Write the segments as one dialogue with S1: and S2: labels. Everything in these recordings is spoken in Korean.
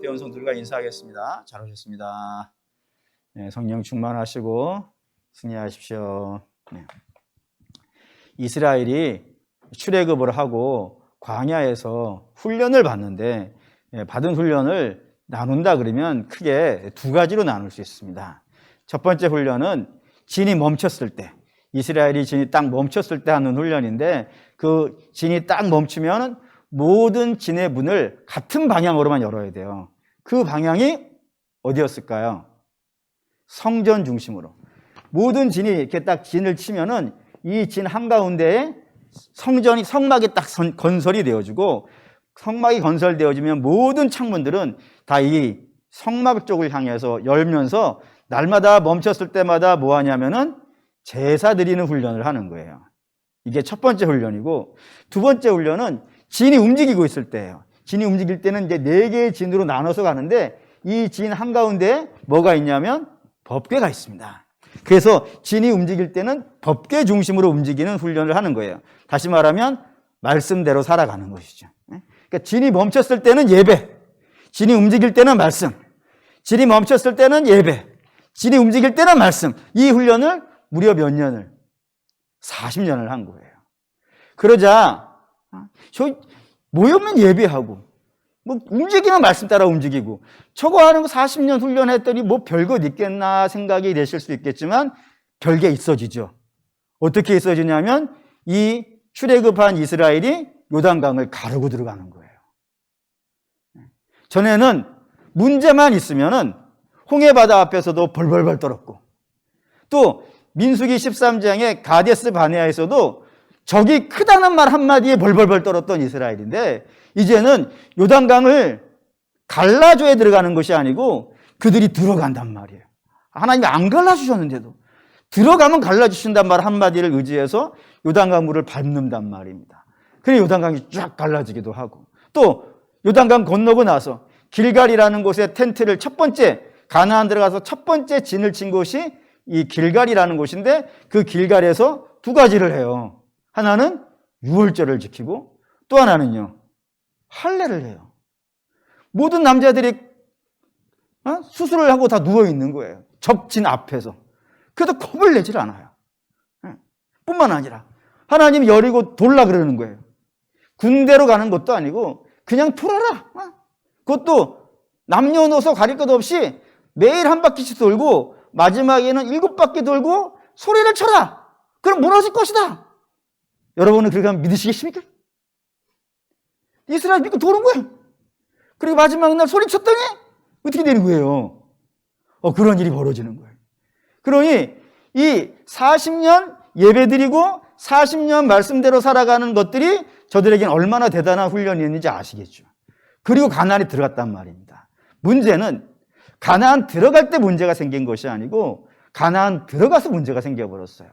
S1: 앞에 온 성들과 인사하겠습니다. 잘 오셨습니다. 네, 성령 충만하시고 승리하십시오. 네. 이스라엘이 출애굽을 하고 광야에서 훈련을 받는데 받은 훈련을 나눈다 그러면 크게 두 가지로 나눌 수 있습니다. 첫 번째 훈련은 진이 멈췄을 때, 이스라엘이 진이 딱 멈췄을 때 하는 훈련인데, 그 진이 딱 멈추면 모든 진의 문을 같은 방향으로만 열어야 돼요. 그 방향이 어디였을까요? 성전 중심으로. 모든 진이 이렇게 딱 진을 치면은 이 진 한가운데에 성막이 딱 건설이 되어지고, 성막이 건설되어지면 모든 창문들은 다 이 성막 쪽을 향해서 열면서 날마다 멈췄을 때마다 뭐 하냐면은 제사 드리는 훈련을 하는 거예요. 이게 첫 번째 훈련이고, 두 번째 훈련은 진이 움직이고 있을 때예요. 진이 움직일 때는 이제 4개의 진으로 나눠서 가는데, 이 진 한가운데에 뭐가 있냐면 법궤가 있습니다. 그래서 진이 움직일 때는 법궤 중심으로 움직이는 훈련을 하는 거예요. 다시 말하면 말씀대로 살아가는 것이죠. 그러니까 진이 멈췄을 때는 예배, 진이 움직일 때는 말씀, 진이 멈췄을 때는 예배, 진이 움직일 때는 말씀. 이 훈련을 무려 몇 년을? 40년을 한 거예요. 그러자 모이면 예배하고 뭐 움직이면 말씀 따라 움직이고, 저거 하는 거 40년 훈련했더니 뭐 별것 있겠나 생각이 되실 수 있겠지만 별게 있어지죠. 어떻게 있어지냐면 이 출애굽한 이스라엘이 요단강을 가르고 들어가는 거예요. 전에는 문제만 있으면은 홍해바다 앞에서도 벌벌벌 떨었고, 또 민수기 13장의 가데스 바네아에서도 적이 크다는 말 한마디에 벌벌벌 떨었던 이스라엘인데, 이제는 요단강을 갈라줘야 들어가는 것이 아니고 그들이 들어간단 말이에요. 하나님이 안 갈라주셨는데도 들어가면 갈라주신단 말 한마디를 의지해서 요단강 물을 밟는단 말입니다. 그래 요단강이 쫙 갈라지기도 하고, 또 요단강 건너고 나서 길갈이라는 곳에 텐트를 첫 번째, 가나안 들어가서 첫 번째 진을 친 곳이 이 길갈이라는 곳인데, 그 길갈에서 두 가지를 해요. 하나는 유월절을 지키고, 또 하나는요 할례를 해요. 모든 남자들이 수술을 하고 다 누워있는 거예요. 적진 앞에서. 그래도 겁을 내질 않아요. 뿐만 아니라 하나님이 여리고 돌라 그러는 거예요. 군대로 가는 것도 아니고 그냥 돌아라. 그것도 남녀노소 가릴 것 없이 매일 한 바퀴씩 돌고 마지막에는 7바퀴 돌고 소리를 쳐라. 그럼 무너질 것이다. 여러분은 그렇게 하면 믿으시겠습니까? 이스라엘 믿고 도는 거예요. 그리고 마지막 날 소리 쳤더니 어떻게 되는 거예요? 그런 일이 벌어지는 거예요. 그러니 이 40년 예배드리고 40년 말씀대로 살아가는 것들이 저들에게는 얼마나 대단한 훈련이었는지 아시겠죠. 그리고 가나안에 들어갔단 말입니다. 문제는 가나안 들어갈 때 문제가 생긴 것이 아니고 가나안 들어가서 문제가 생겨버렸어요.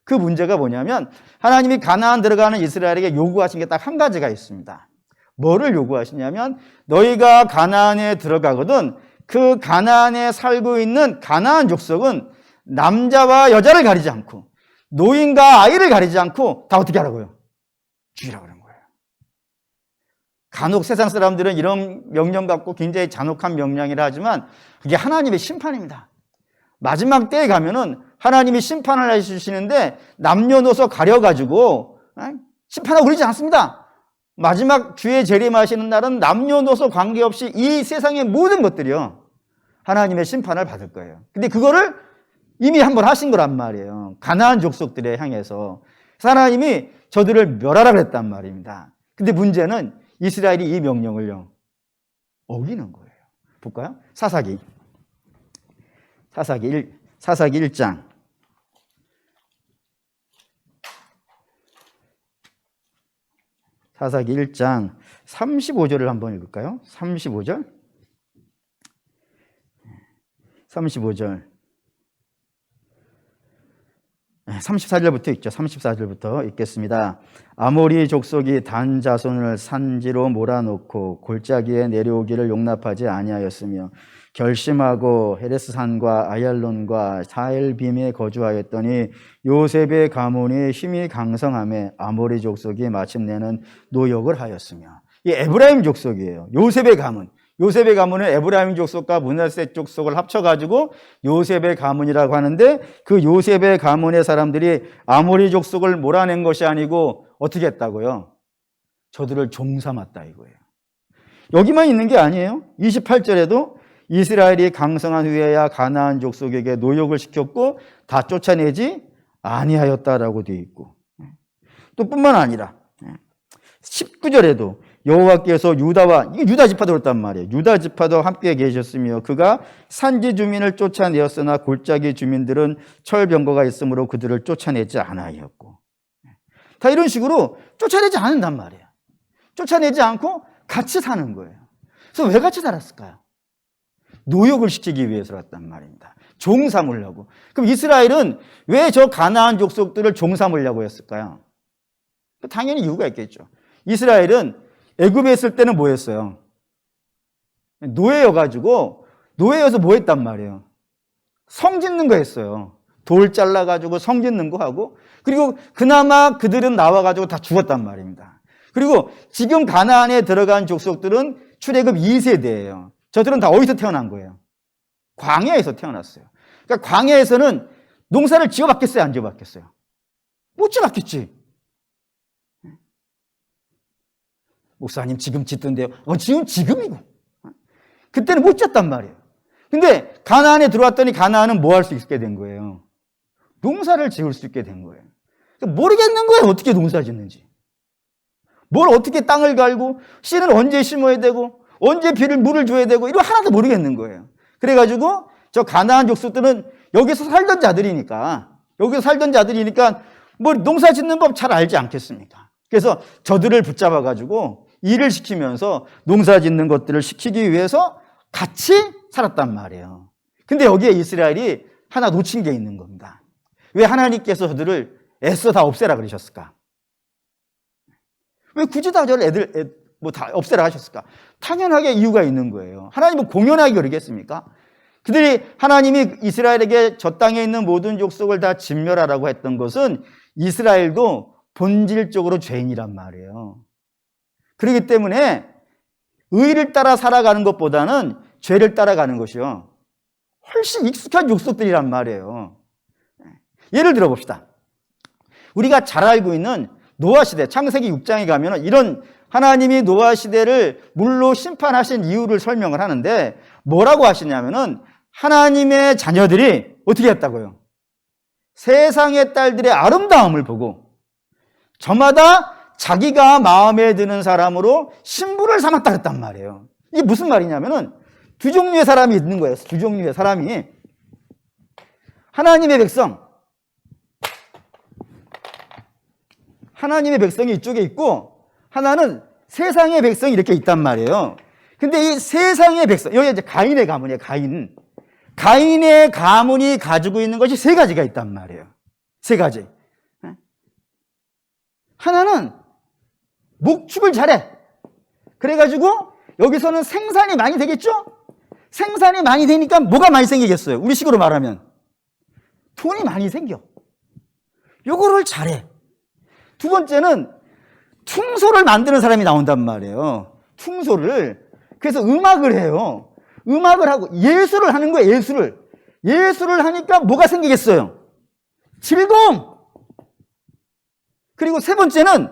S1: 그 문제가 뭐냐면, 하나님이 가나안 들어가는 이스라엘에게 요구하신 게 딱 한 가지가 있습니다. 뭐를 요구하시냐면, 너희가 가나안에 들어가거든 그 가나안에 살고 있는 가나안 족속은 남자와 여자를 가리지 않고 노인과 아이를 가리지 않고 다 어떻게 하라고요? 죽이라고 그런 거예요. 간혹 세상 사람들은 이런 명령 갖고 굉장히 잔혹한 명령이라 하지만 그게 하나님의 심판입니다. 마지막 때에 가면은 하나님이 심판을 해주시는데 남녀노소 가려가지고 심판하고 그러지 않습니다. 마지막 주의 재림하시는 날은 남녀노소 관계없이 이 세상의 모든 것들이요 하나님의 심판을 받을 거예요. 근데 그거를 이미 한번 하신 거란 말이에요. 가나안 족속들에 향해서 하나님이 저들을 멸하라 그랬단 말입니다. 근데 문제는 이스라엘이 이 명령을요 어기는 거예요. 볼까요? 사사기 1장 사사기 1장 35절을 한번 읽을까요? 35절 34절부터 읽죠. 34절부터 읽겠습니다. 아모리 족속이 단 자손을 산지로 몰아놓고 골짜기에 내려오기를 용납하지 아니하였으며 결심하고 헤레스산과 아얄론과 사엘빔에 거주하였더니 요셉의 가문이 힘이 강성함에 아모리 족속이 마침내는 노역을 하였으며, 이 에브라임 족속이에요. 요셉의 가문. 요셉의 가문은 에브라임 족속과 므낫세 족속을 합쳐가지고 요셉의 가문이라고 하는데, 그 요셉의 가문의 사람들이 아모리 족속을 몰아낸 것이 아니고 어떻게 했다고요? 저들을 종 삼았다 이거예요. 여기만 있는 게 아니에요. 28절에도 이스라엘이 강성한 후에야 가나안 족속에게 노역을 시켰고 다 쫓아내지 아니하였다라고 되어 있고, 또 뿐만 아니라 19절에도 여호와께서 유다와, 이게 유다 지파도 그렇단 말이에요. 유다 지파도 함께 계셨으며 그가 산지 주민을 쫓아내었으나 골짜기 주민들은 철병거가 있으므로 그들을 쫓아내지 않아하였고, 다 이런 식으로 쫓아내지 않는단 말이에요. 쫓아내지 않고 같이 사는 거예요. 그래서 왜 같이 살았을까요? 노역을 시키기 위해서였단 말입니다. 종 삼으려고. 그럼 이스라엘은 왜 저 가나안 족속들을 종 삼으려고 했을까요? 당연히 이유가 있겠죠. 이스라엘은 애굽에 있을 때는 뭐 했어요? 노예여가지고, 노예여서 뭐 했단 말이에요? 성 짓는 거 했어요. 돌 잘라가지고 성 짓는 거 하고, 그리고 그나마 그들은 나와가지고 다 죽었단 말입니다. 그리고 지금 가나안에 들어간 족속들은 출애굽 2세대예요. 저들은 다 어디서 태어난 거예요? 광야에서 태어났어요. 그러니까 광야에서는 농사를 지어봤겠어요? 안 지어봤겠어요? 못 지어봤겠지. 목사님 지금 짓던데요. 지금이고. 그때는 못 지었단 말이에요. 근데 가나안에 들어왔더니 가나안은 뭐 할 수 있게 된 거예요? 농사를 지을 수 있게 된 거예요. 그러니까 모르겠는 거예요. 어떻게 농사 짓는지. 뭘 어떻게 땅을 갈고, 씨는 언제 심어야 되고, 언제 물을 줘야 되고, 이거 하나도 모르겠는 거예요. 그래가지고 저 가나안 족속들은 여기서 살던 자들이니까 뭐 농사 짓는 법 잘 알지 않겠습니까? 그래서 저들을 붙잡아가지고 일을 시키면서 농사 짓는 것들을 시키기 위해서 같이 살았단 말이에요. 근데 여기에 이스라엘이 하나 놓친 게 있는 겁니다. 왜 하나님께서 저들을 애써 다 없애라 그러셨을까? 왜 굳이 다 저를 다 없애라 하셨을까? 당연하게 이유가 있는 거예요. 하나님은 공연하게 그러겠습니까? 그들이 하나님이 이스라엘에게 저 땅에 있는 모든 족속을 다 진멸하라고 했던 것은 이스라엘도 본질적으로 죄인이란 말이에요. 그렇기 때문에 의를 따라 살아가는 것보다는 죄를 따라가는 것이요, 훨씬 익숙한 족속들이란 말이에요. 예를 들어 봅시다. 우리가 잘 알고 있는 노아 시대, 창세기 6장에 가면 이런 하나님이 노아 시대를 물로 심판하신 이유를 설명을 하는데, 뭐라고 하시냐면은 하나님의 자녀들이 어떻게 했다고요? 세상의 딸들의 아름다움을 보고 저마다 자기가 마음에 드는 사람으로 신부를 삼았다 했단 말이에요. 이게 무슨 말이냐면은 두 종류의 사람이 있는 거예요. 두 종류의 사람이. 하나님의 백성이 이쪽에 있고, 하나는 세상의 백성이 이렇게 있단 말이에요. 근데 이 세상의 백성, 여기 이제 가인의 가문이에요. 가인의 가문이 가지고 있는 것이 세 가지가 있단 말이에요. 세 가지. 하나는 목축을 잘해. 그래가지고 여기서는 생산이 많이 되겠죠? 생산이 많이 되니까 뭐가 많이 생기겠어요? 우리식으로 말하면 돈이 많이 생겨. 요거를 잘해. 두 번째는 퉁소를 만드는 사람이 나온단 말이에요. 퉁소를. 그래서 음악을 해요. 음악을 하고 예술을 하는 거예요. 예술을 하니까 뭐가 생기겠어요? 즐거움. 그리고 세 번째는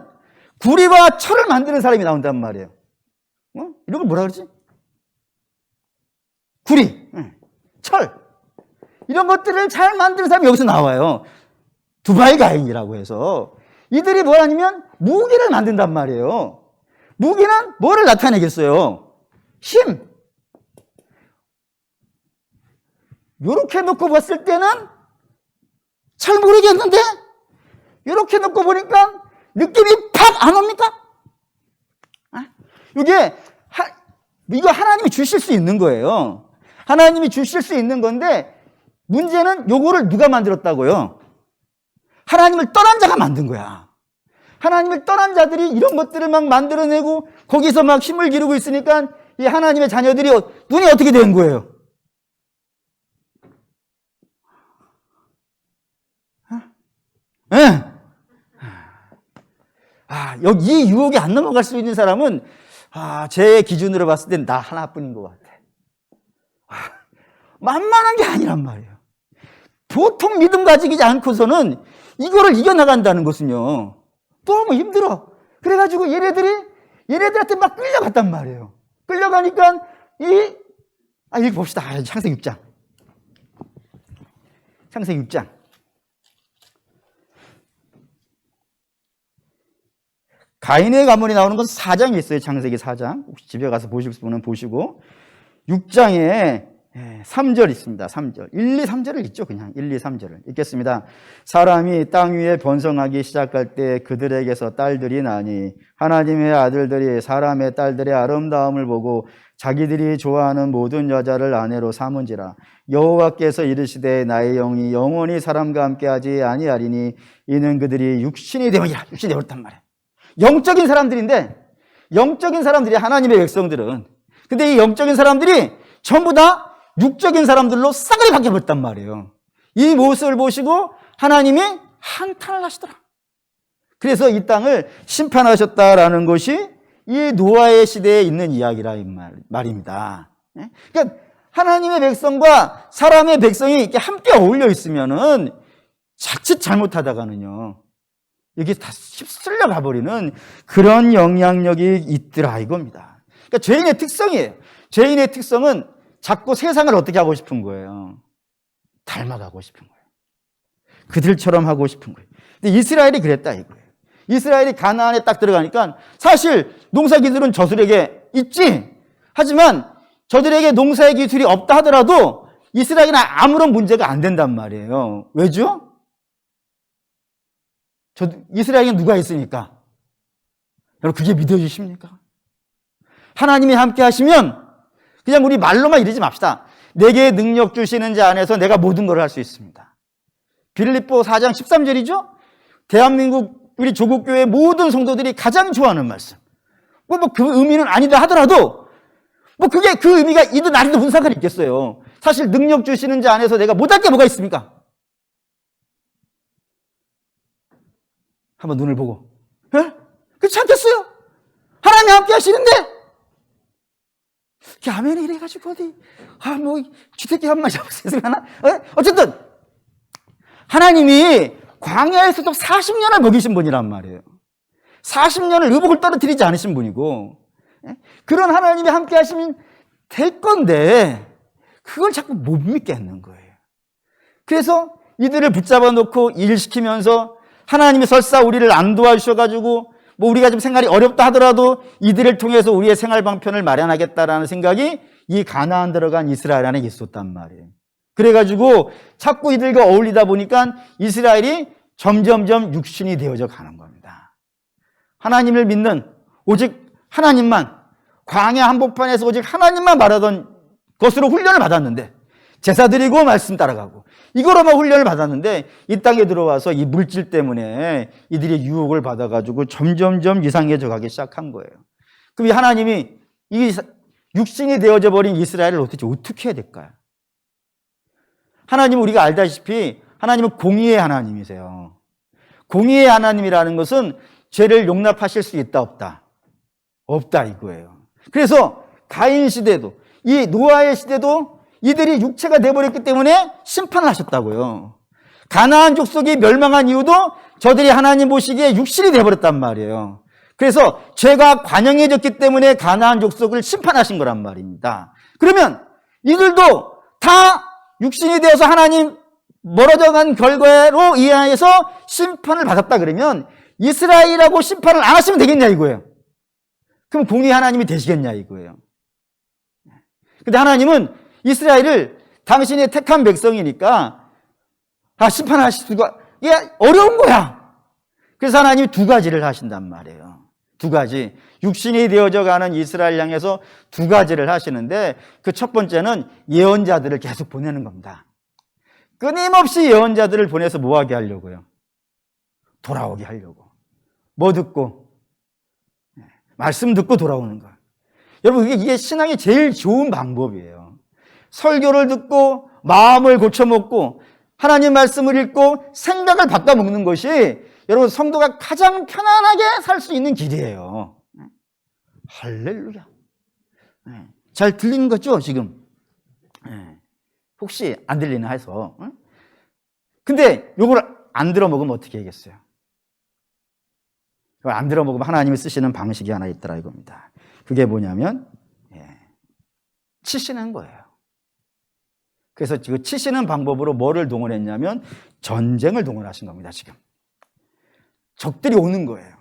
S1: 구리와 철을 만드는 사람이 나온단 말이에요. 이런 걸 뭐라 그러지? 구리, 철, 이런 것들을 잘 만드는 사람이 여기서 나와요. 두바이 가인이라고 해서 이들이 뭐냐면 무기를 만든단 말이에요. 무기는 뭐를 나타내겠어요? 힘. 요렇게 놓고 봤을 때는 잘 모르겠는데 요렇게 놓고 보니까 느낌이 팍 안 옵니까? 이거 하나님이 주실 수 있는 거예요. 하나님이 주실 수 있는 건데, 문제는 요거를 누가 만들었다고요? 하나님을 떠난 자가 만든 거야. 하나님을 떠난 자들이 이런 것들을 막 만들어내고 거기서 막 힘을 기르고 있으니까 이 하나님의 자녀들이 눈이 어떻게 된 거예요? 네. 여기 이 유혹이 안 넘어갈 수 있는 사람은 제 기준으로 봤을 땐 나 하나뿐인 것 같아. 만만한 게 아니란 말이에요. 보통 믿음 가지지 않고서는 이거를 이겨나간다는 것은요, 너무 힘들어. 그래가지고 얘네들한테 막 끌려갔단 말이에요. 끌려가니까 여기 봅시다. 창세기 6장. 창세기 6장. 가인의 가문이 나오는 것은 4장에 있어요. 창세기 4장. 혹시 집에 가서 보실 분은 보시고. 6장에 3절 있습니다. 3절. 1, 2, 3절을 읽죠. 그냥 1, 2, 3절을 읽겠습니다. 사람이 땅 위에 번성하기 시작할 때 그들에게서 딸들이 나니 하나님의 아들들이 사람의 딸들의 아름다움을 보고 자기들이 좋아하는 모든 여자를 아내로 삼은지라. 여호와께서 이르시되 나의 영이 영원히 사람과 함께하지 아니하리니 이는 그들이 육신이 되었느니라. 육신이 되었단 말이에요. 영적인 사람들인데, 영적인 사람들이 하나님의 백성들은, 근데 이 영적인 사람들이 전부 다 육적인 사람들로 싸그리 바뀌어버렸단 말이에요. 이 모습을 보시고 하나님이 한탄을 하시더라. 그래서 이 땅을 심판하셨다라는 것이 이 노아의 시대에 있는 이야기라 이 말입니다. 그러니까 하나님의 백성과 사람의 백성이 이렇게 함께 어울려 있으면은 자칫 잘못하다가는요, 여기 다 휩쓸려 가버리는 그런 영향력이 있더라 이겁니다. 그러니까 죄인의 특성이에요. 죄인의 특성은 자꾸 세상을 어떻게 하고 싶은 거예요? 닮아가고 싶은 거예요. 그들처럼 하고 싶은 거예요. 근데 이스라엘이 그랬다 이거예요. 이스라엘이 가나안에 딱 들어가니까 사실 농사 기술은 저들에게 있지. 하지만 저들에게 농사의 기술이 없다 하더라도 이스라엘은 아무런 문제가 안 된단 말이에요. 왜죠? 이스라엘에 누가 있으니까? 여러분 그게 믿어지십니까? 하나님이 함께 하시면 그냥 우리 말로만 이러지 맙시다. 내게 능력 주시는 자 안에서 내가 모든 걸 할 수 있습니다. 빌립보 4장 13절이죠? 대한민국 우리 조국교회 모든 성도들이 가장 좋아하는 말씀. 그 의미는 아니다 하더라도 그게 그 의미가 이든 아니든 무슨 상관이 있겠어요. 사실 능력 주시는 자 안에서 내가 못할 게 뭐가 있습니까? 한번 눈을 보고. 그렇지 않겠어요? 하나님이 함께 하시는데? 아멘이 이래가지고 어디, 주택기 한 마디 잡으세요. 하나? 어쨌든, 하나님이 광야에서도 40년을 먹이신 분이란 말이에요. 40년을 의복을 떨어뜨리지 않으신 분이고, 그런 하나님이 함께 하시면 될 건데, 그걸 자꾸 못 믿겠는 거예요. 그래서 이들을 붙잡아 놓고 일시키면서 하나님이 설사 우리를 안 도와주셔가지고 우리가 좀 생활이 어렵다 하더라도 이들을 통해서 우리의 생활 방편을 마련하겠다라는 생각이 이 가나안 들어간 이스라엘 안에 있었단 말이에요. 그래가지고 자꾸 이들과 어울리다 보니까 이스라엘이 점점점 육신이 되어져 가는 겁니다. 하나님을 믿는 오직 하나님만, 광야 한복판에서 오직 하나님만 바라던 것으로 훈련을 받았는데, 제사 드리고 말씀 따라가고 이거로만 훈련을 받았는데 이 땅에 들어와서 이 물질 때문에 이들이 유혹을 받아가지고 점점점 이상해져 가기 시작한 거예요. 그럼 이 하나님이 이 육신이 되어져 버린 이스라엘을 어떻게 해야 될까요? 하나님은 우리가 알다시피 하나님은 공의의 하나님이세요. 공의의 하나님이라는 것은 죄를 용납하실 수 있다 없다? 없다 이거예요. 그래서 가인 시대도 이 노아의 시대도 이들이 육체가 되어버렸기 때문에 심판을 하셨다고요. 가나안 족속이 멸망한 이유도 저들이 하나님 보시기에 육신이 되어버렸단 말이에요. 그래서 죄가 관영해졌기 때문에 가나안 족속을 심판하신 거란 말입니다. 그러면 이들도 다 육신이 되어서 하나님 멀어져간 결과로 이해해서 심판을 받았다 그러면 이스라엘이라고 심판을 안 하시면 되겠냐 이거예요. 그럼 공의 하나님이 되시겠냐 이거예요. 근데 하나님은 이스라엘을 당신의 택한 백성이니까 심판하실 수가 어려운 거야. 그래서 하나님이 두 가지를 하신단 말이에요. 두 가지. 육신이 되어져 가는 이스라엘 향해서 두 가지를 하시는데 그 첫 번째는 예언자들을 계속 보내는 겁니다. 끊임없이 예언자들을 보내서 뭐 하게 하려고요? 돌아오게 하려고. 뭐 듣고? 말씀 듣고 돌아오는 거예요. 여러분 이게 신앙의 제일 좋은 방법이에요. 설교를 듣고 마음을 고쳐먹고 하나님 말씀을 읽고 생각을 바꿔먹는 것이 여러분 성도가 가장 편안하게 살 수 있는 길이에요. 할렐루야. 잘 들리는 거죠, 지금? 혹시 안 들리나 해서. 근데 요걸 안 들어먹으면 어떻게 하겠어요? 이걸 안 들어먹으면 하나님이 쓰시는 방식이 하나 있더라 이겁니다. 그게 뭐냐면 치시는 거예요. 그래서 지금 치시는 방법으로 뭐를 동원했냐면 전쟁을 동원하신 겁니다. 지금 적들이 오는 거예요.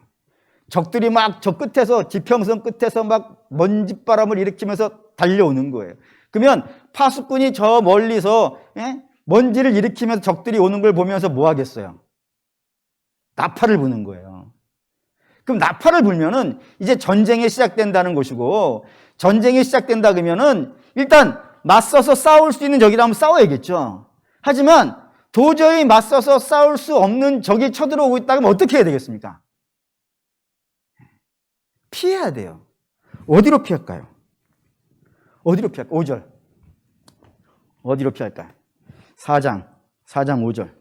S1: 적들이 막 저 끝에서 지평선 끝에서 막 먼지바람을 일으키면서 달려오는 거예요. 그러면 파수꾼이 저 멀리서 먼지를 일으키면서 적들이 오는 걸 보면서 뭐 하겠어요? 나팔을 부는 거예요. 그럼 나팔을 불면은 이제 전쟁이 시작된다는 것이고, 전쟁이 시작된다 그러면은 일단 맞서서 싸울 수 있는 적이라면 싸워야겠죠. 하지만 도저히 맞서서 싸울 수 없는 적이 쳐들어오고 있다 그러면 어떻게 해야 되겠습니까? 피해야 돼요. 어디로 피할까요? 어디로 피할까요? 5절. 어디로 피할까요? 4장 5절.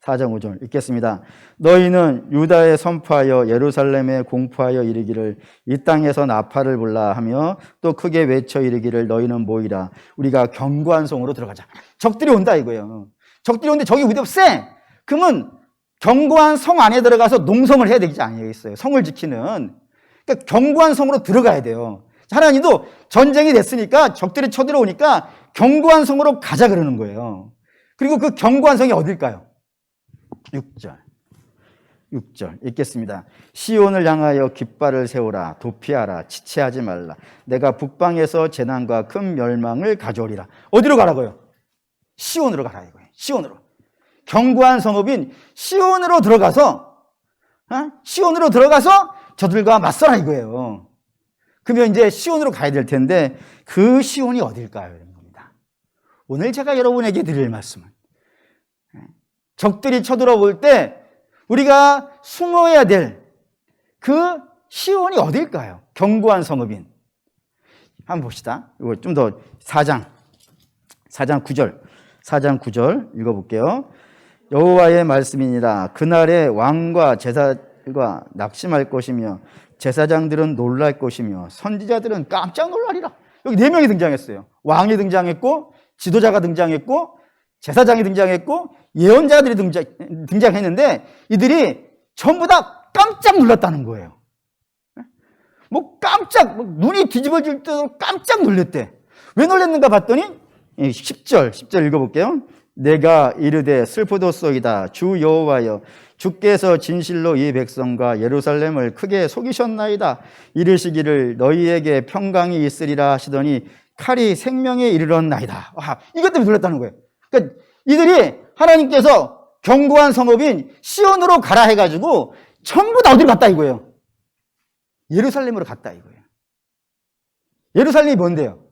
S1: 4장 5절 읽겠습니다. 너희는 유다에 선포하여 예루살렘에 공포하여 이르기를 이 땅에서 나팔을 불라 하며 또 크게 외쳐 이르기를 너희는 모이라 우리가 견고한 성으로 들어가자. 적들이 온다 이거예요. 적들이 오는데 적이 우리 세. 그러면 견고한 성 안에 들어가서 농성을 해야 되지 아니겠어요? 성을 지키는. 그러니까 견고한 성으로 들어가야 돼요. 하나님도 전쟁이 됐으니까 적들이 쳐들어오니까 견고한 성으로 가자 그러는 거예요. 그리고 그 견고한 성이 어딜까요? 6절 읽겠습니다. 시온을 향하여 깃발을 세우라. 도피하라. 지체하지 말라. 내가 북방에서 재난과 큰 멸망을 가져오리라. 어디로 가라고요? 시온으로 가라 이거예요. 시온으로. 견고한 성읍인 시온으로 들어가서 저들과 맞서라 이거예요. 그러면 이제 시온으로 가야 될 텐데 그 시온이 어딜까요? 이런 겁니다. 오늘 제가 여러분에게 드릴 말씀은 적들이 쳐들어올 때 우리가 숨어야 될 그 시온이 어딜까요? 견고한 성읍인. 한번 봅시다. 이거 좀 더 4장 9절 읽어볼게요. 여호와의 말씀이니라. 그날에 왕과 제사가 낙심할 것이며 제사장들은 놀랄 것이며 선지자들은 깜짝 놀라리라. 여기 4명이 등장했어요. 왕이 등장했고 지도자가 등장했고 제사장이 등장했고 예언자들이 등장했는데 이들이 전부 다 깜짝 놀랐다는 거예요. 눈이 뒤집어질 때도 깜짝 놀랐대. 왜 놀랐는가 봤더니 10절 읽어볼게요. 내가 이르되 슬프도소이다. 주 여호와여 주께서 진실로 이 백성과 예루살렘을 크게 속이셨나이다. 이르시기를 너희에게 평강이 있으리라 하시더니 칼이 생명에 이르렀나이다. 이것 때문에 놀랐다는 거예요. 그러니까 이들이 하나님께서 견고한 성읍인 시온으로 가라 해가지고 전부 다 어디로 갔다 이거예요? 예루살렘으로 갔다 이거예요. 예루살렘이 뭔데요?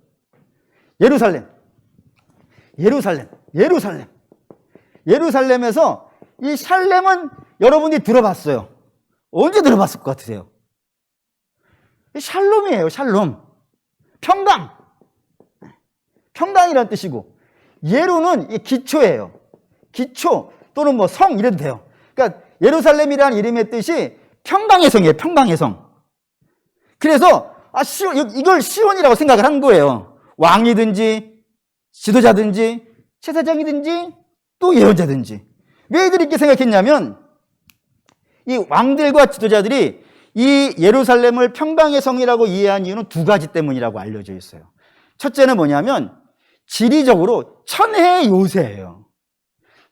S1: 예루살렘에서 이 샬렘은 여러분이 들어봤어요. 언제 들어봤을 것 같으세요? 샬롬이에요. 샬롬. 평강이라는 뜻이고 예루는 기초예요. 기초 또는 뭐 성 이래도 돼요. 그러니까 예루살렘이라는 이름의 뜻이 평강의 성이에요. 평강의 성. 그래서 이걸 시온이라고 생각을 한 거예요. 왕이든지 지도자든지 제사장이든지 또 예언자든지. 왜 이들이 이렇게 생각했냐면 이 왕들과 지도자들이 이 예루살렘을 평강의 성이라고 이해한 이유는 2가지 때문이라고 알려져 있어요. 첫째는 뭐냐면 지리적으로 천혜의 요새예요.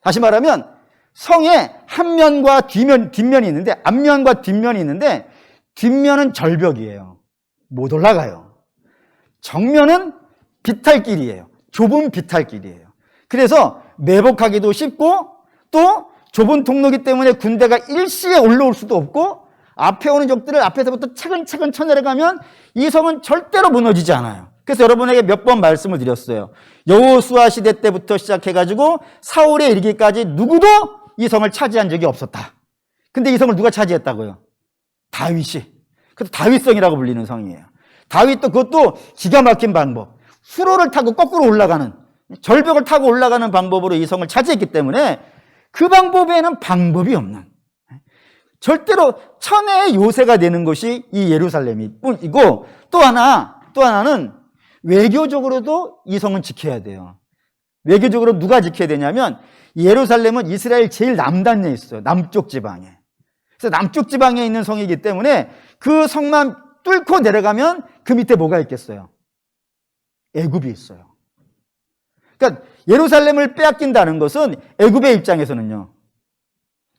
S1: 다시 말하면 성에 앞면과 뒷면이 있는데 앞면과 뒷면이 있는데 뒷면은 절벽이에요. 못 올라가요. 정면은 비탈길이에요. 좁은 비탈길이에요. 그래서 매복하기도 쉽고 또 좁은 통로기 때문에 군대가 일시에 올라올 수도 없고 앞에 오는 적들을 앞에서부터 차근차근 쳐내려가면 이 성은 절대로 무너지지 않아요. 그래서 여러분에게 몇 번 말씀을 드렸어요. 여호수아 시대 때부터 시작해가지고 사울에 이르기까지 누구도 이 성을 차지한 적이 없었다. 근데 이 성을 누가 차지했다고요? 다윗이. 그래서 다윗성이라고 불리는 성이에요. 다윗도 그것도 기가 막힌 방법. 수로를 타고 거꾸로 올라가는, 절벽을 타고 올라가는 방법으로 이 성을 차지했기 때문에 그 방법에는 방법이 없는, 절대로 천혜의 요새가 되는 것이 이 예루살렘이고, 또 하나는 외교적으로도 이 성은 지켜야 돼요. 외교적으로 누가 지켜야 되냐면, 예루살렘은 이스라엘 제일 남단에 있어요. 남쪽 지방에. 그래서 남쪽 지방에 있는 성이기 때문에 그 성만 뚫고 내려가면 그 밑에 뭐가 있겠어요? 애굽이 있어요. 그러니까 예루살렘을 빼앗긴다는 것은 애굽의 입장에서는요,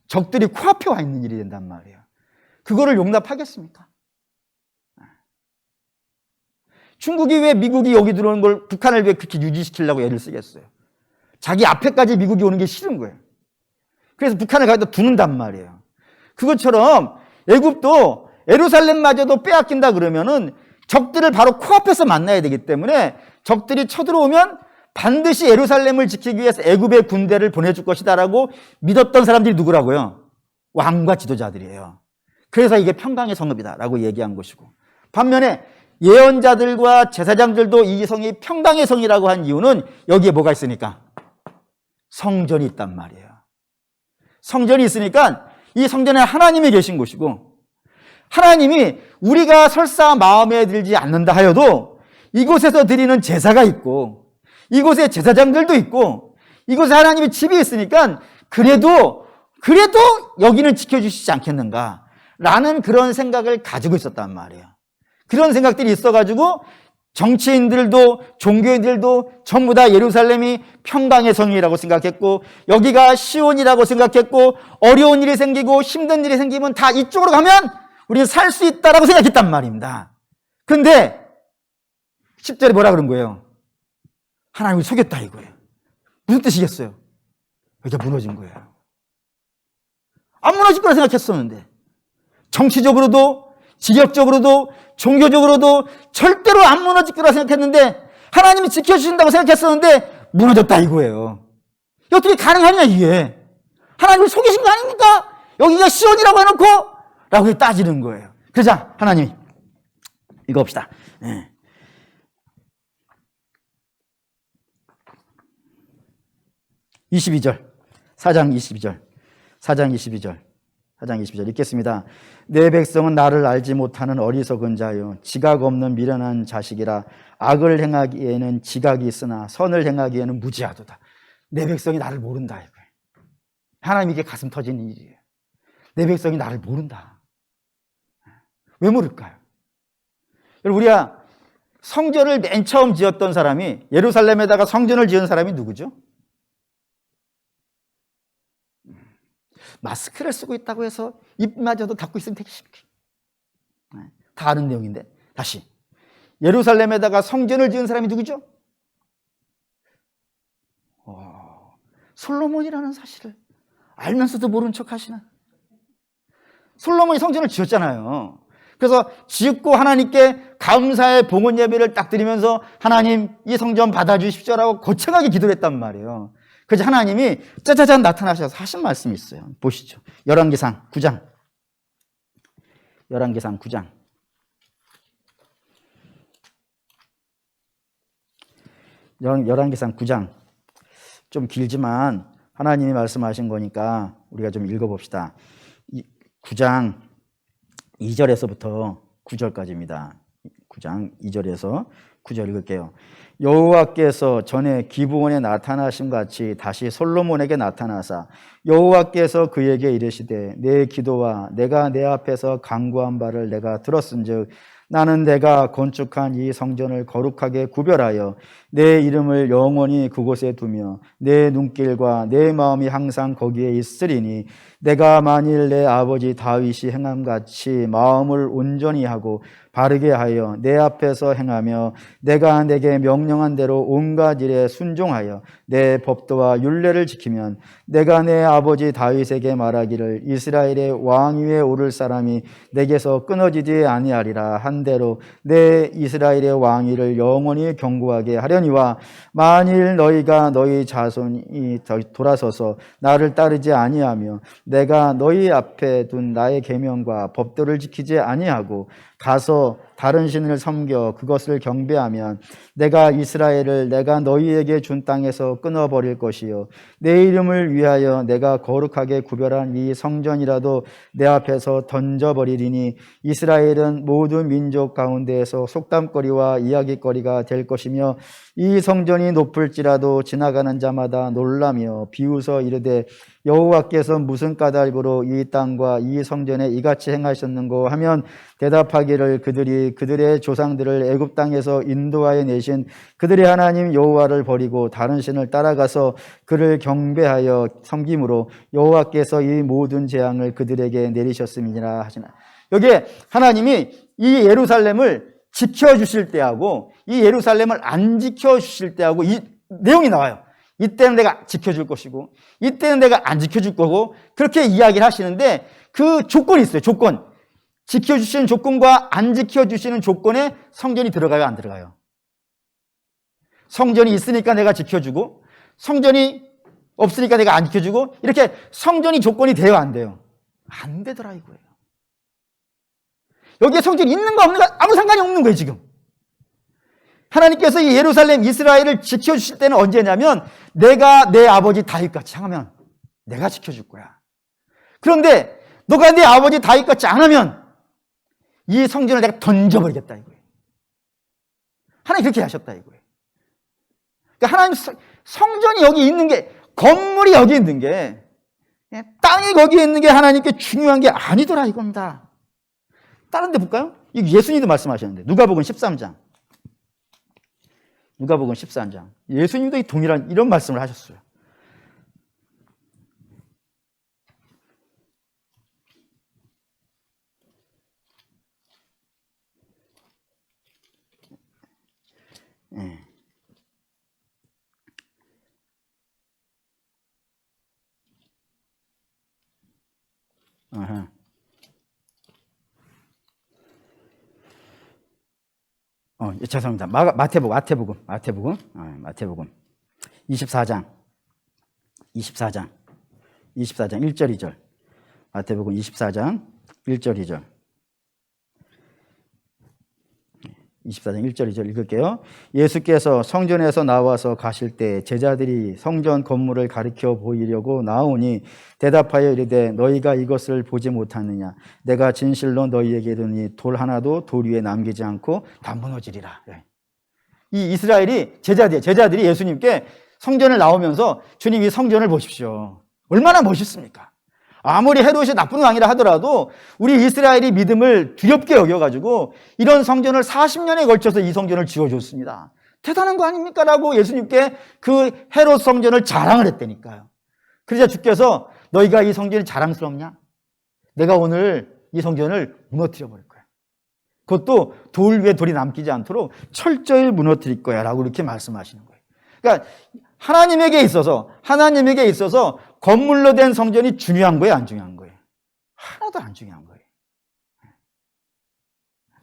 S1: 적들이 코앞에 와 있는 일이 된단 말이에요. 그거를 용납하겠습니까? 중국이 왜 미국이 여기 들어오는 걸, 북한을 왜 그렇게 유지시키려고 애를 쓰겠어요? 자기 앞에까지 미국이 오는 게 싫은 거예요. 그래서 북한을 가져다 두는단 말이에요. 그것처럼 애굽도 예루살렘마저도 빼앗긴다 그러면은 적들을 바로 코앞에서 만나야 되기 때문에 적들이 쳐들어오면 반드시 예루살렘을 지키기 위해서 애굽의 군대를 보내줄 것이다라고 믿었던 사람들이 누구라고요? 왕과 지도자들이에요. 그래서 이게 평강의 성읍이다라고 얘기한 것이고, 반면에 예언자들과 제사장들도 이 성이 평강의 성이라고 한 이유는 여기에 뭐가 있으니까? 성전이 있단 말이에요. 성전이 있으니까 이 성전에 하나님이 계신 곳이고, 하나님이 우리가 설사 마음에 들지 않는다 하여도 이곳에서 드리는 제사가 있고, 이곳에 제사장들도 있고, 이곳에 하나님의 집이 있으니까 그래도 여기는 지켜주시지 않겠는가 라는 그런 생각을 가지고 있었단 말이에요. 그런 생각들이 있어가지고 정치인들도 종교인들도 전부 다 예루살렘이 평강의 성이라고 생각했고, 여기가 시온이라고 생각했고, 어려운 일이 생기고 힘든 일이 생기면 다 이쪽으로 가면 우리는 살 수 있다라고 생각했단 말입니다. 근데 10절에 뭐라 그런 거예요? 하나님을 속였다 이거예요. 무슨 뜻이겠어요? 여기가 무너진 거예요. 안 무너질 거라 생각했었는데, 정치적으로도 지역적으로도 종교적으로도 절대로 안 무너질 거라 생각했는데, 하나님이 지켜주신다고 생각했었는데 무너졌다 이거예요. 어떻게 가능하냐 이게. 하나님을 속이신 거 아닙니까? 여기가 시온이라고 해놓고 라고 따지는 거예요. 그러자 하나님이 이거 봅시다. 22절 4장 22절 읽겠습니다. 내 백성은 나를 알지 못하는 어리석은 자요, 지각 없는 미련한 자식이라. 악을 행하기에는 지각이 있으나 선을 행하기에는 무지하도다. 내 백성이 나를 모른다 이거예요. 하나님, 이게 가슴 터지는 일이에요. 내 백성이 나를 모른다. 왜 모를까요? 여러분, 우리가 성전을 맨 처음 지었던 사람이, 예루살렘에다가 성전을 지은 사람이 누구죠? 마스크를 쓰고 있다고 해서 입마저도 닫고 있으면 되게 쉽게. 다 아는 내용인데, 다시. 예루살렘에다가 성전을 지은 사람이 누구죠? 솔로몬이라는 사실을 알면서도 모른 척 하시는. 솔로몬이 성전을 지었잖아요. 그래서 짓고 하나님께 감사의 봉헌 예배를 딱 드리면서 하나님, 이 성전 받아주십시오라고 거창하게 기도를 했단 말이에요. 그래서 하나님이 짜자잔 나타나셔서 하신 말씀이 있어요. 보시죠. 열왕기상 9장. 열왕기상 9장. 열왕기상 9장. 좀 길지만 하나님이 말씀하신 거니까 우리가 좀 읽어봅시다. 9장 2절에서부터 9절까지입니다. 9장 2절에서 9절 읽을게요. 여호와께서 전에 기브온에 나타나심 같이 다시 솔로몬에게 나타나사 여호와께서 그에게 이르시되, 내 기도와 내가 내 앞에서 간구한 바를 내가 들었은즉 나는 내가 건축한 이 성전을 거룩하게 구별하여 내 이름을 영원히 그곳에 두며 내 눈길과 내 마음이 항상 거기에 있으리니, 내가 만일 내 아버지 다윗이 행함같이 마음을 온전히 하고 바르게 하여 내 앞에서 행하며 내가 내게 명령한 대로 온갖 일에 순종하여 내 법도와 율례를 지키면, 내가 내 아버지 다윗에게 말하기를 이스라엘의 왕 위에 오를 사람이 내게서 끊어지지 아니하리라 한 한 대로 내 이스라엘의 왕위를 영원히 견고하게 하려니와 만일 너희가 너희 자손이 돌아서서 나를 따르지 아니하며 내가 너희 앞에 둔 나의 계명과 법도를 지키지 아니하고 가서 다른 신을 섬겨 그것을 경배하면 내가 이스라엘을 내가 너희에게 준 땅에서 끊어버릴 것이요 내 이름을 위하여 내가 거룩하게 구별한 이 성전이라도 내 앞에서 던져버리리니 이스라엘은 모든 민족 가운데에서 속담거리와 이야기거리가 될 것이며 이 성전이 높을지라도 지나가는 자마다 놀라며 비웃어 이르되 여호와께서 무슨 까닭으로 이 땅과 이 성전에 이같이 행하셨는고 하면 대답하기를 그들이 그들의 조상들을 애굽 땅에서 인도하여 내신 그들의 하나님 여호와를 버리고 다른 신을 따라가서 그를 경배하여 섬김으로 여호와께서 이 모든 재앙을 그들에게 내리셨음이니라 하시나. 여기에 하나님이 이 예루살렘을 지켜주실 때하고 이 예루살렘을 안 지켜주실 때하고 이 내용이 나와요. 이때는 내가 지켜줄 것이고 이때는 내가 안 지켜줄 거고 그렇게 이야기를 하시는데 그 조건이 있어요. 조건. 지켜주시는 조건과 안 지켜주시는 조건에 성전이 들어가요, 안 들어가요? 성전이 있으니까 내가 지켜주고 성전이 없으니까 내가 안 지켜주고 이렇게 성전이 조건이 돼요, 안 돼요? 안 되더라 이거예요. 여기에 성전이 있는가 없는가 아무 상관이 없는 거예요, 지금. 하나님께서 이 예루살렘 이스라엘을 지켜주실 때는 언제냐면 내가 내 아버지 다윗같이 하면 내가 지켜줄 거야. 그런데 너가 내 아버지 다윗같이 안 하면 이 성전을 내가 던져버리겠다 이거예요. 하나님 그렇게 하셨다 이거예요. 그러니까 하나님 성전이 여기 있는 게 건물이 여기 있는 게 땅이 거기 있는 게 하나님께 중요한 게 아니더라 이겁니다. 다른 데 볼까요? 예수님도 말씀하셨는데 누가복음 13장. 누가복음 13장. 예수님도 이 동일한 이런 말씀을 하셨어요. 네. 죄송합니다. 마태복음 24장 1절 2절. 마태복음 24장 1절 2절. 24장 1절 2절 읽을게요. 예수께서 성전에서 나와서 가실 때 제자들이 성전 건물을 가리켜 보이려고 나오니 대답하여 이르되 너희가 이것을 보지 못하느냐. 내가 진실로 너희에게 이르니 돌 하나도 돌 위에 남기지 않고 다 무너지리라. 이 이스라엘이 제자들이 예수님께 성전을 나오면서 주님 이 성전을 보십시오. 얼마나 멋있습니까? 아무리 헤롯이 나쁜 왕이라 하더라도 우리 이스라엘이 믿음을 두렵게 여겨가지고 이런 성전을 40년에 걸쳐서 이 성전을 지어줬습니다. 대단한 거 아닙니까? 라고 예수님께 그 헤롯 성전을 자랑을 했다니까요. 그러자 주께서 너희가 이 성전이 자랑스럽냐? 내가 오늘 이 성전을 무너뜨려 버릴 거야. 그것도 돌 위에 돌이 남기지 않도록 철저히 무너뜨릴 거야 라고 이렇게 말씀하시는 거예요. 그러니까 하나님에게 있어서 건물로 된 성전이 중요한 거예요, 안 중요한 거예요? 하나도 안 중요한 거예요.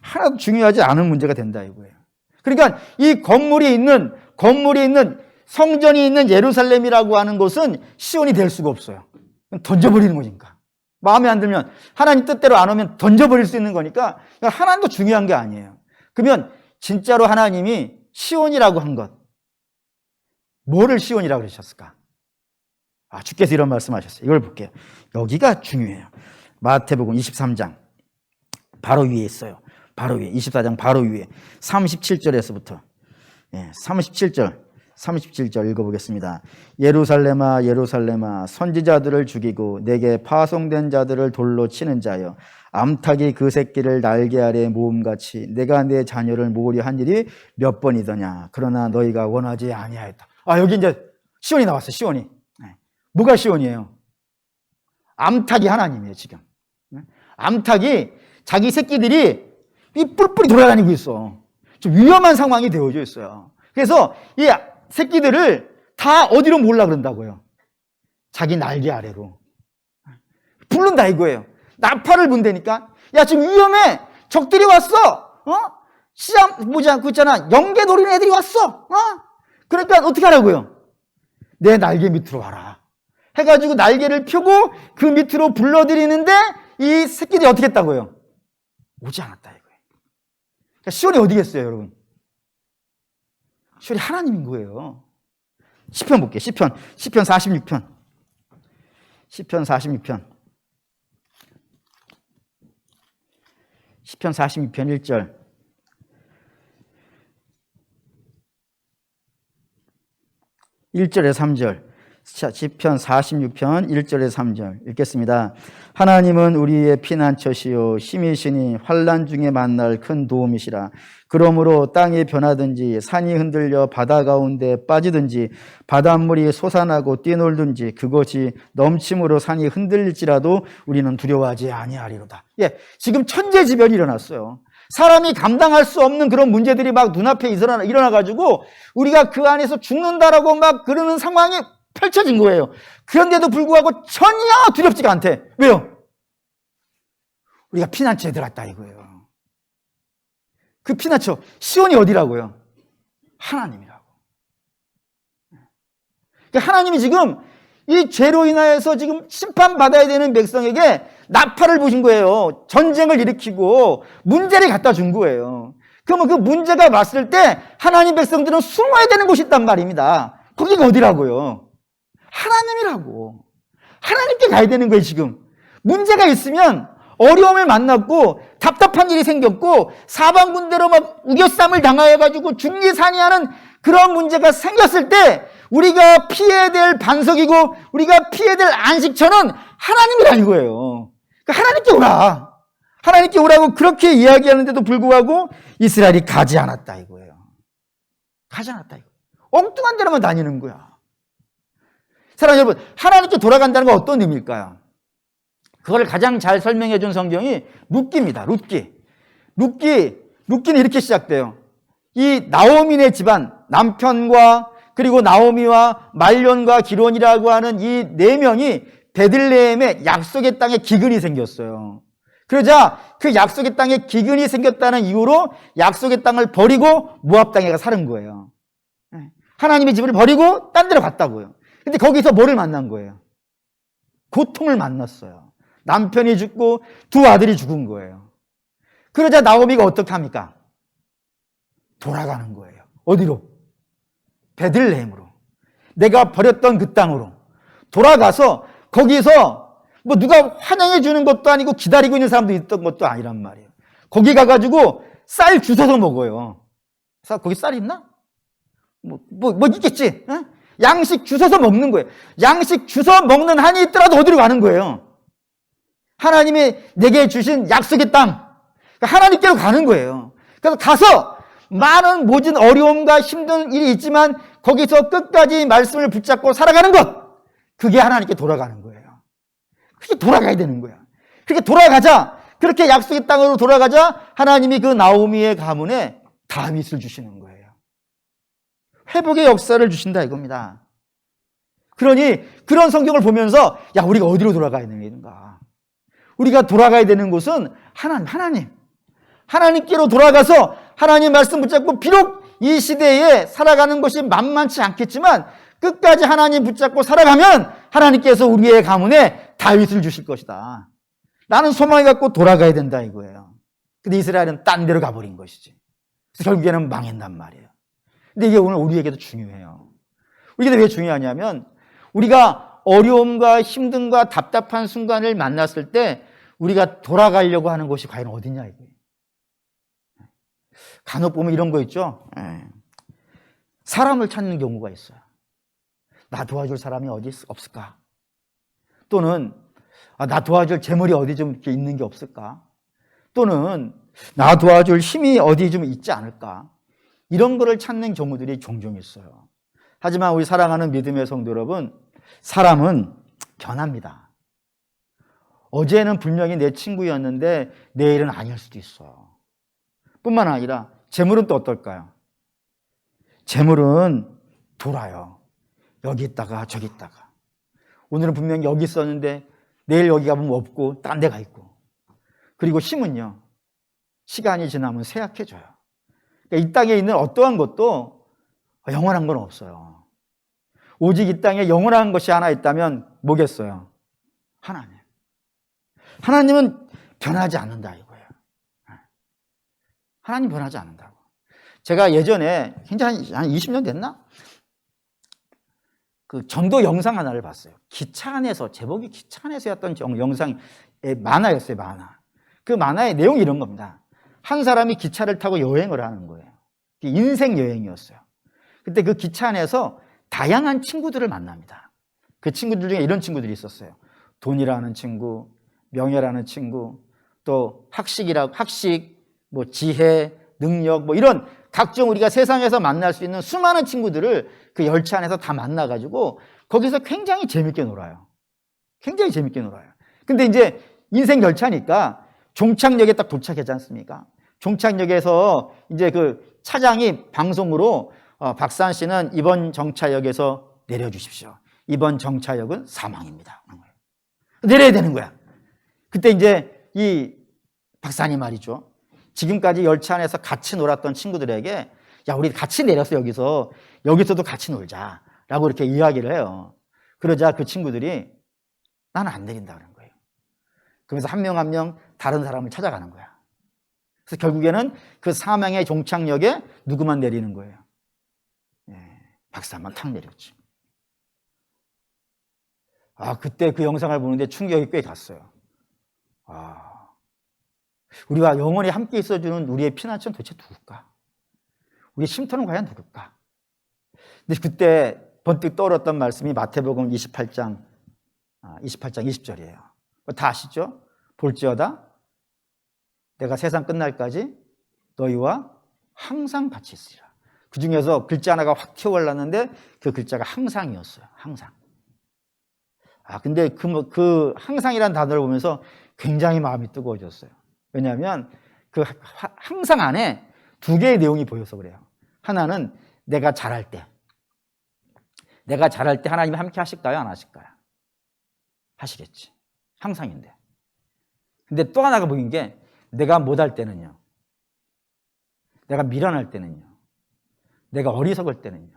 S1: 하나도 중요하지 않은 문제가 된다 이거예요. 그러니까 이 건물이 있는 성전이 있는 예루살렘이라고 하는 곳은 시온이 될 수가 없어요. 던져버리는 거니까. 마음에 안 들면 하나님 뜻대로 안 오면 던져버릴 수 있는 거니까 하나님도 중요한 게 아니에요. 그러면 진짜로 하나님이 시온이라고 한 것, 뭐를 시온이라고 그러셨을까? 주께서 이런 말씀하셨어요. 이걸 볼게요. 여기가 중요해요. 마태복음 23장 바로 위에 있어요. 바로 위에 24장 바로 위에 37절에서부터 37절 읽어보겠습니다. 예루살렘아 예루살렘아 선지자들을 죽이고 내게 파송된 자들을 돌로 치는 자여 암탉이 그 새끼를 날개 아래 모음같이 내가 내 자녀를 모으려 한 일이 몇 번이더냐. 그러나 너희가 원하지 아니하였다. 여기 이제 시온이 나왔어요. 시온이. 뭐가 시온이에요? 암탉이 하나님이에요, 지금. 암탉이 자기 새끼들이 이 뿔뿔이 돌아다니고 있어. 좀 위험한 상황이 되어져 있어요. 그래서 이 새끼들을 다 어디로 몰라 그런다고요? 자기 날개 아래로. 부른다 이거예요. 나팔을 분다니까. 야, 지금 위험해. 적들이 왔어. 시험 보지 않고 있잖아. 영계 노리는 애들이 왔어. 그러니까 어떻게 하라고요? 내 날개 밑으로 와라. 해가지고 날개를 펴고 그 밑으로 불러들이는데 이 새끼들이 어떻게 했다고요? 오지 않았다 이거예요. 그러니까 시온이 어디겠어요, 여러분? 시온이 하나님인 거예요. 시편 볼게요. 시편 46편. 시편 46편. 시편 46편 1절. (1절에서) (3절) 시편 46편 1절에서 3절 읽겠습니다. 하나님은 우리의 피난처시요 힘이시니 환난 중에 만날 큰 도움이시라. 그러므로 땅이 변하든지 산이 흔들려 바다 가운데 빠지든지 바닷물이 솟아나고 뛰놀든지 그것이 넘침으로 산이 흔들릴지라도 우리는 두려워하지 아니하리로다. 지금 천재지변이 일어났어요. 사람이 감당할 수 없는 그런 문제들이 막 눈앞에 일어나가지고 우리가 그 안에서 죽는다라고 막 그러는 상황이 펼쳐진 거예요. 그런데도 불구하고 전혀 두렵지가 않대. 왜요? 우리가 피난처에 들어갔다 이거예요. 그 피난처, 시온이 어디라고요? 하나님이라고. 그러니까 하나님이 지금 이 죄로 인하여서 지금 심판받아야 되는 백성에게 나팔을 부신 거예요. 전쟁을 일으키고 문제를 갖다 준 거예요. 그러면 그 문제가 왔을 때 하나님 백성들은 숨어야 되는 곳이 있단 말입니다. 거기가 어디라고요? 하나님이라고. 하나님께 가야 되는 거예요, 지금. 문제가 있으면 어려움을 만났고 답답한 일이 생겼고 사방군대로 막 우겨쌈을 당하여가지고 중리산이하는 그런 문제가 생겼을 때 우리가 피해야 될 반석이고 우리가 피해야 될 안식처는 하나님이라는 거예요. 그러니까 하나님께 오라. 하나님께 오라고 그렇게 이야기하는데도 불구하고 이스라엘이 가지 않았다 이거예요. 가지 않았다 이거예요. 엉뚱한 데로만 다니는 거야. 사랑하는 여러분, 하나님께 돌아간다는 건 어떤 의미일까요? 그걸 가장 잘 설명해 준 성경이 룻기입니다. 룻기는 이렇게 시작돼요. 이 나오미네 집안, 남편과 그리고 나오미와 말론과 기론이라고 하는 이 네 명이 베들레헴의 약속의 땅에 기근이 생겼어요. 그러자 그 약속의 땅에 기근이 생겼다는 이유로 약속의 땅을 버리고 모압 땅에 가 사는 거예요. 하나님의 집을 버리고 딴 데로 갔다고요. 근데 거기서 뭐를 만난 거예요? 고통을 만났어요. 남편이 죽고 두 아들이 죽은 거예요. 그러자 나오미가 어떻게 합니까? 돌아가는 거예요. 어디로? 베들레헴으로. 내가 버렸던 그 땅으로 돌아가서 거기서 뭐 누가 환영해 주는 것도 아니고 기다리고 있는 사람도 있던 것도 아니란 말이에요. 거기 가가지고 쌀 주워서 먹어요. 거기 쌀 있나? 뭐 있겠지. 어? 양식 주워서 먹는 거예요. 양식 주워 먹는 한이 있더라도 어디로 가는 거예요? 하나님이 내게 주신 약속의 땅, 하나님께로 가는 거예요. 그래서 가서 많은 모진 어려움과 힘든 일이 있지만 거기서 끝까지 말씀을 붙잡고 살아가는 것, 그게 하나님께 돌아가는 거예요. 그게 돌아가야 되는 거야. 그렇게 돌아가자, 그렇게 약속의 땅으로 돌아가자 하나님이 그 나오미의 가문에 다윗을 주시는 거예요. 회복의 역사를 주신다 이겁니다. 그러니 그런 성경을 보면서 우리가 어디로 돌아가야 되는가? 우리가 돌아가야 되는 곳은 하나님께로 돌아가서 하나님 말씀 붙잡고 비록 이 시대에 살아가는 것이 만만치 않겠지만 끝까지 하나님 붙잡고 살아가면 하나님께서 우리의 가문에 다윗을 주실 것이다. 나는 소망을 갖고 돌아가야 된다 이거예요. 근데 이스라엘은 딴 데로 가버린 것이지. 그래서 결국에는 망했단 말이에요. 근데 이게 오늘 우리에게도 중요해요. 우리에게 왜 중요하냐면 우리가 어려움과 힘듦과 답답한 순간을 만났을 때 우리가 돌아가려고 하는 곳이 과연 어디냐 이거예요. 간혹 보면 이런 거 있죠. 사람을 찾는 경우가 있어요. 나 도와줄 사람이 어디 없을까? 또는 나 도와줄 재물이 어디 좀 이렇게 있는 게 없을까? 또는 나 도와줄 힘이 어디 좀 있지 않을까? 이런 거를 찾는 경우들이 종종 있어요. 하지만 우리 사랑하는 믿음의 성도 여러분, 사람은 변합니다. 어제는 분명히 내 친구였는데 내일은 아닐 수도 있어. 뿐만 아니라 재물은 또 어떨까요? 재물은 돌아요. 여기 있다가 저기 있다가. 오늘은 분명히 여기 있었는데 내일 여기 가면 없고 딴 데 가 있고. 그리고 힘은요. 시간이 지나면 쇠약해져요. 그러니까 이 땅에 있는 어떠한 것도 영원한 건 없어요. 오직 이 땅에 영원한 것이 하나 있다면 뭐겠어요? 하나님. 하나님은 변하지 않는다 이거예요. 하나님 변하지 않는다고. 제가 예전에 굉장히 한 20년 됐나? 그 전도 영상 하나를 봤어요. 기차 안에서, 제목이 기차 안에서였던 영상이 만화였어요, 만화. 그 만화의 내용이 이런 겁니다. 한 사람이 기차를 타고 여행을 하는 거예요. 인생 여행이었어요. 그때 그 기차 안에서 다양한 친구들을 만납니다. 그 친구들 중에 이런 친구들이 있었어요. 돈이라는 친구, 명예라는 친구, 또 학식, 뭐 지혜, 능력, 뭐 이런 각종 우리가 세상에서 만날 수 있는 수많은 친구들을 그 열차 안에서 다 만나가지고 거기서 굉장히 재밌게 놀아요. 굉장히 재밌게 놀아요. 근데 이제 인생 열차니까 종착역에 딱 도착하지 않습니까? 종착역에서 이제 그 차장이 방송으로 박산 씨는 이번 정차역에서 내려주십시오. 이번 정차역은 사망입니다. 내려야 되는 거야. 그때 이제 이 박사님 말이죠. 지금까지 열차 안에서 같이 놀았던 친구들에게 야, 우리 같이 내렸어, 여기서도 같이 놀자. 라고 이렇게 이야기를 해요. 그러자 그 친구들이 나는 안 내린다 그런 거예요. 그래서 한 명 한 명 다른 사람을 찾아가는 거야. 그래서 결국에는 그 사망의 종착역에 누구만 내리는 거예요. 박사만 탁 내렸지. 그때 그 영상을 보는데 충격이 꽤 갔어요. 우리가 영원히 함께 있어주는 우리의 피난처는 도대체 누굴까? 우리의 쉼터는 과연 누굴까? 근데 그때 번뜩 떠올랐던 말씀이 마태복음 28장 20절이에요. 다 아시죠? 볼지어다 내가 세상 끝날까지 너희와 항상 같이 있으리라. 그 중에서 글자 하나가 확 튀어올랐는데 그 글자가 항상이었어요. 항상. 근데 그 항상이라는 단어를 보면서 굉장히 마음이 뜨거워졌어요. 왜냐하면 그 항상 안에 두 개의 내용이 보여서 그래요. 하나는 내가 잘할 때 하나님이 함께 하실까요? 안 하실까요? 하시겠지. 항상인데. 근데 또 하나가 보인 게 내가 못할 때는요. 내가 미련할 때는요. 내가 어리석을 때는요.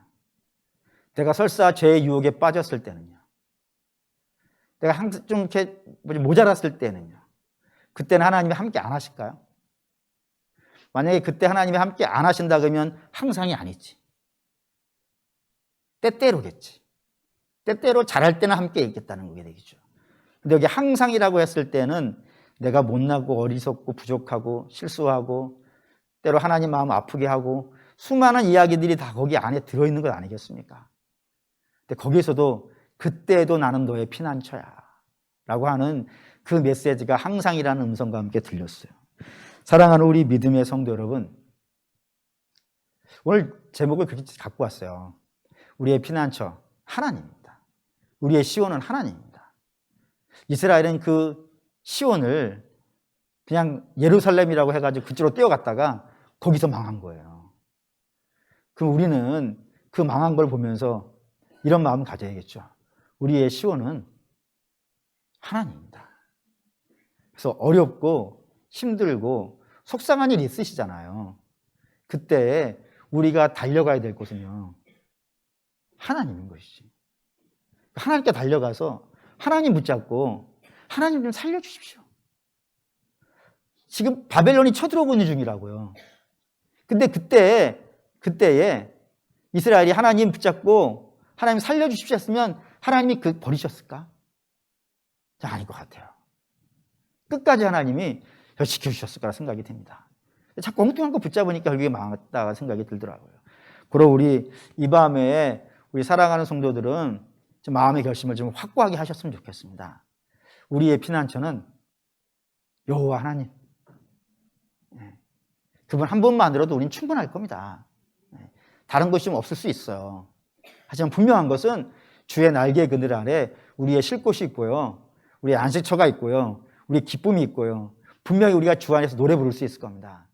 S1: 내가 설사 죄의 유혹에 빠졌을 때는요. 내가 항상 좀 이렇게 모자랐을 때는요. 그때는 하나님이 함께 안 하실까요? 만약에 그때 하나님이 함께 안 하신다 그러면 항상이 아니지. 때때로겠지. 때때로 잘할 때는 함께 있겠다는 거게 되겠죠. 근데 여기 항상이라고 했을 때는 내가 못나고 어리석고 부족하고 실수하고 때로 하나님 마음 아프게 하고 수많은 이야기들이 다 거기 안에 들어있는 것 아니겠습니까? 근데 거기서도 그때도 나는 너의 피난처야 라고 하는 그 메시지가 항상이라는 음성과 함께 들렸어요. 사랑하는 우리 믿음의 성도 여러분, 오늘 제목을 그렇게 갖고 왔어요. 우리의 피난처 하나님입니다. 우리의 시온은 하나님입니다. 이스라엘은 그 시온을 그냥 예루살렘이라고 해가지고 그쪽으로 뛰어갔다가 거기서 망한 거예요. 그럼 우리는 그 망한 걸 보면서 이런 마음을 가져야겠죠. 우리의 시온은 하나님입니다. 그래서 어렵고 힘들고 속상한 일이 있으시잖아요. 그때 우리가 달려가야 될 곳은요, 하나님인 것이지. 하나님께 달려가서 하나님 붙잡고 하나님 좀 살려주십시오. 지금 바벨론이 쳐들어오고 있는 중이라고요. 근데 그때에 이스라엘이 하나님 붙잡고 하나님 살려주십시오 했으면 하나님이 버리셨을까? 아닐 것 같아요. 끝까지 하나님이 지켜주셨을 거라 생각이 됩니다. 자꾸 엉뚱한 거 붙잡으니까 결국에 망했다 생각이 들더라고요. 그럼 우리 이 밤에 우리 사랑하는 성도들은 좀 마음의 결심을 좀 확고하게 하셨으면 좋겠습니다. 우리의 피난처는 여호와 하나님. 그분 한 분만으로도 우리는 충분할 겁니다. 다른 것이 좀 없을 수 있어요. 하지만 분명한 것은 주의 날개 그늘 아래 우리의 쉴 곳이 있고요. 우리의 안식처가 있고요. 우리의 기쁨이 있고요. 분명히 우리가 주 안에서 노래 부를 수 있을 겁니다.